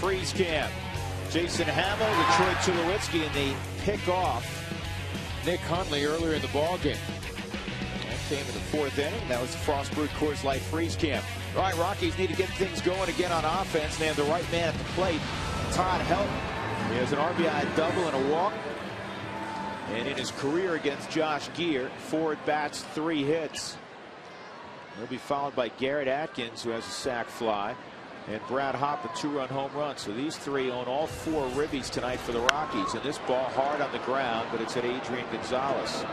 freeze cam. Jason Hamill, Detroit Tulowitzki, and they pick off Nick Hundley earlier in the ballgame. That came in the fourth inning. That was the Frostbrewed Coors Light freeze cam. All right, Rockies need to get things going again on offense. They have the right man at the plate, Todd Helton. He has an RBI double and a walk. And in his career against Josh Geer, 4 at-bats, 3 hits. He'll be followed by Garrett Atkins, who has a sac fly, and Brad Hopp, a 2-run home run. So these 3 own all 4 ribbies tonight for the Rockies. And this ball hard on the ground, but it's at Adrian Gonzalez.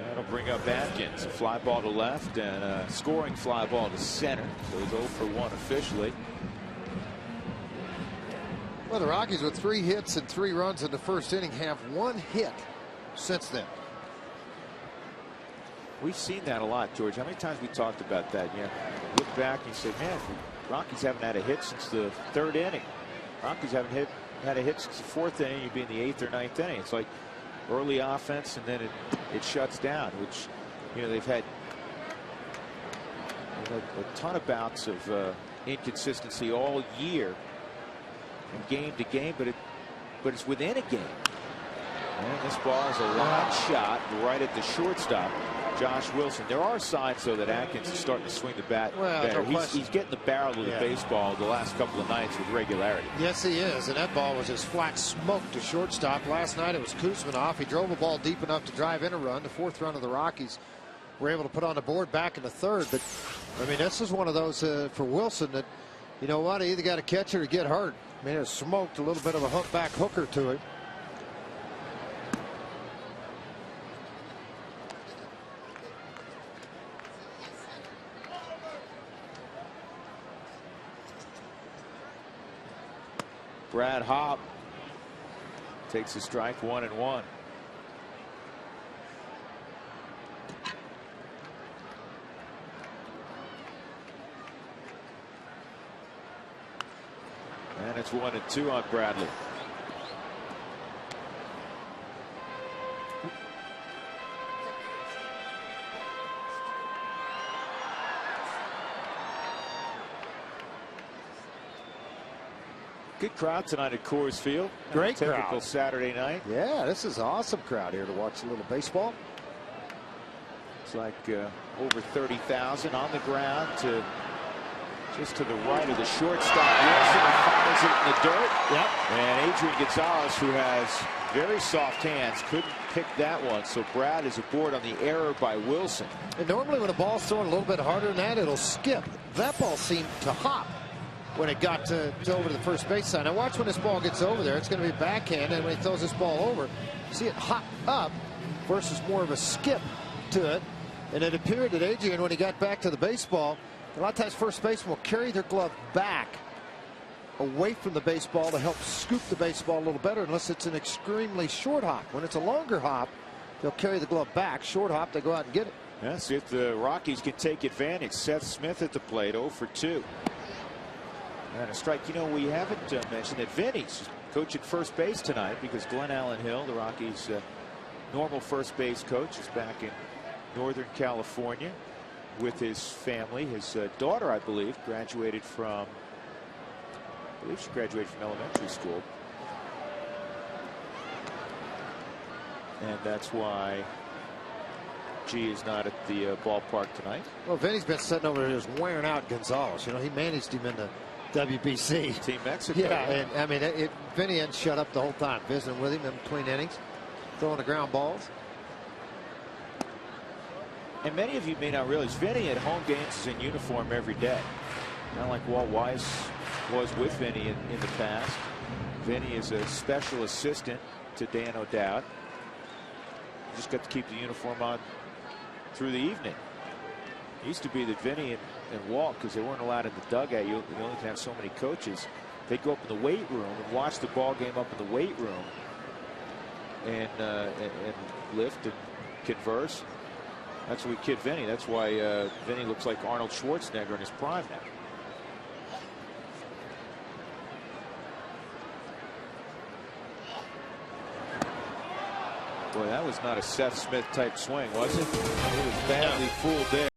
That'll bring up Atkins. A fly ball to left and a scoring fly ball to center. So he's 0 for 1 officially. Well, the Rockies with 3 hits and 3 runs in the first inning have 1 hit since then. We've seen that a lot, George. How many times we talked about that? You know, look back and you say, man, Rockies haven't had a hit since the 3rd inning. Rockies haven't had a hit since the 4th inning. You'd be in the 8th or 9th inning. It's like early offense and then it shuts down, which, you know, they've had a ton of bouts of inconsistency all year. From game to game, but it's within a game. And this ball is a line shot right at the shortstop, Josh Wilson. There are signs, though, that Atkins is starting to swing the bat better. He's getting the barrel of the baseball the last couple of nights with regularity. Yes, he is. And that ball was just flat smoke to shortstop. Last night it was Kuzminoff. He drove a ball deep enough to drive in a run. The 4th run of the Rockies were able to put on the board back in the 3rd. But, I mean, this is one of those for Wilson that, you know what, he either got to catch it or get hurt. I mean, it smoked a little bit of a humpback hooker to it. Brad Hopp takes a strike, 1-1. And it's 1-2 on Bradley. Good crowd tonight at Coors Field. Great crowd. Typical Saturday night. Yeah, this is an awesome crowd here to watch a little baseball. It's like over 30,000 on the ground to just to the right of the shortstop. Wilson fires it in the dirt. Yep. And Adrian Gonzalez, who has very soft hands, couldn't pick that one. So Brad is aboard on the error by Wilson. And normally when a ball's thrown a little bit harder than that, it'll skip. That ball seemed to hop when it got to over to the first base side. Now watch when this ball gets over there. It's going to be backhand, and when he throws this ball over, see it hop up versus more of a skip to it. And it appeared that Adrian, when he got back to the baseball, a lot of times first baseman will carry their glove back away from the baseball to help scoop the baseball a little better, unless it's an extremely short hop. When it's a longer hop, they'll carry the glove back. Short hop, they go out and get it. Yeah, see if the Rockies can take advantage. Seth Smith at the plate, 0 for 2. And a strike. You know, we haven't mentioned that Vinny's coaching first base tonight because Glenn Allen Hill, the Rockies' normal first base coach, is back in Northern California with his family. His daughter, I believe, graduated from, elementary school. And that's why G is not at the ballpark tonight. Well, Vinny's been sitting over there just wearing out Gonzalez. You know, he managed him in the WBC. Team Mexico. Yeah, and I mean, Vinny hadn't shut up the whole time, visiting with him in between innings, throwing the ground balls. And many of you may not realize Vinny at home games is in uniform every day. Not like Walt Weiss was with Vinny in the past. Vinny is a special assistant to Dan O'Dowd. Just got to keep the uniform on through the evening. It used to be that Vinny and Walt, because they weren't allowed in the dugout, you only can have so many coaches. They'd go up in the weight room and watch the ball game up in the weight room and lift and converse. That's what we kid Vinny. That's why Vinny looks like Arnold Schwarzenegger in his prime now. Boy, that was not a Seth Smith type swing, was it? It was badly fooled there.